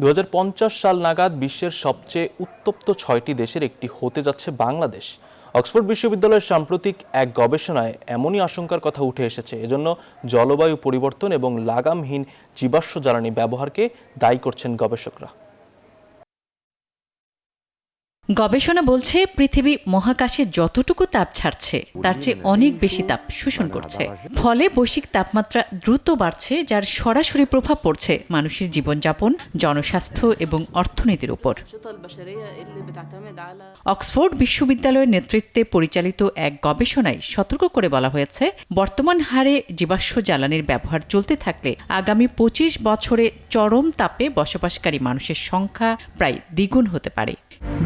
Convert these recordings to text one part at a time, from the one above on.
2050 সাল নাগাদ বিশ্বের সবচেয়ে উত্তপ্ত 6টি দেশের একটি হতে যাচ্ছে বাংলাদেশ। অক্সফোর্ড বিশ্ববিদ্যালয়ের সাম্প্রতিক এক গবেষণায় এমনই আশঙ্কার কথা উঠে এসেছে। এজন্য জলবায়ু পরিবর্তন এবং লাগামহীন জীবাশ্ম জ্বালানি ব্যবহারকে দায়ী করছেন গবেষকরা। গবেষণা বলছে পৃথিবী মহাকাশে যতটুকু তাপ ছাড়ছে তার চেয়ে অনেক বেশি তাপ শোষণ করছে। ফলে বৈশ্বিক তাপমাত্রা দ্রুত বাড়ছে, যার সরাসরি প্রভাব পড়ছে মানুষের জীবনযাপন, জনস্বাস্থ্য এবং অর্থনীতির উপর। অক্সফোর্ড বিশ্ববিদ্যালয়ের নেতৃত্বে পরিচালিত এক গবেষণায় সতর্ক করে বলা হয়েছে, বর্তমান হারে জীবাশ্ম জ্বালানির ব্যবহার চলতে থাকলে আগামী 25 বছরে চরম তাপে বসবাসকারী মানুষের সংখ্যা প্রায় দ্বিগুণ হতে পারে।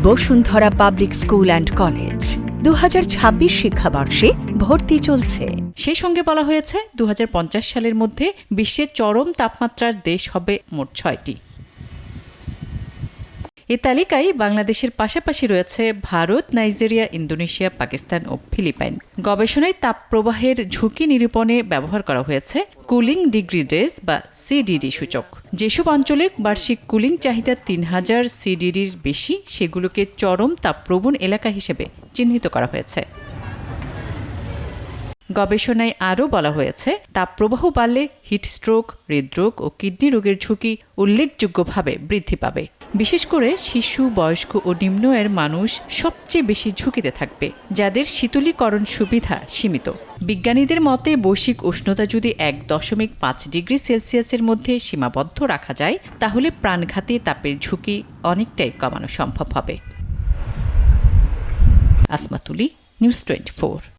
Bashundhara public school and college 2026 শিক্ষাবর্ষে ভর্তি চলছে। সেই সঙ্গে বলা হয়েছে 2050 সালের মধ্যে বিশ্বের চরম তাপমাত্রার দেশ হবে মোট 6টি। এ তালিকায় বাংলাদেশের পাশাপাশি রয়েছে ভারত, নাইজেরিয়া, ইন্দোনেশিয়া, পাকিস্তান ও ফিলিপাইন। গবেষণায় তাপ প্রবাহের ঝুঁকি নিরূপণে ব্যবহার করা হয়েছে কুলিং ডিগ্রি ডেজ বা সিডিডি সূচক। যেসব অঞ্চলে বার্ষিক কুলিং চাহিদা 3000 সিডিডির বেশি, সেগুলোকে চরম তাপপ্রবণ এলাকা হিসেবে চিহ্নিত করা হয়েছে। গবেষণায় আরও বলা হয়েছে, তাপপ্রবাহ বাড়লে হিটস্ট্রোক, হৃদরোগ ও কিডনি রোগের ঝুঁকি উল্লেখযোগ্যভাবে বৃদ্ধি পাবে। বিশেষ করে শিশু, বয়স্ক ও নিম্ন আয়ের মানুষ সবচেয়ে বেশি ঝুঁকিতে থাকবে, যাদের শীতলীকরণ সুবিধা সীমিত। বিজ্ঞানীদের মতে বৈশ্বিক উষ্ণতা যদি 1.5 ডিগ্রি সেলসিয়াসের মধ্যে সীমাবদ্ধ রাখা যায়, তাহলে প্রাণঘাতী তাপের ঝুঁকি অনেকটাই কমানো সম্ভব হবে। আসমা তুলি, নিউজ 24।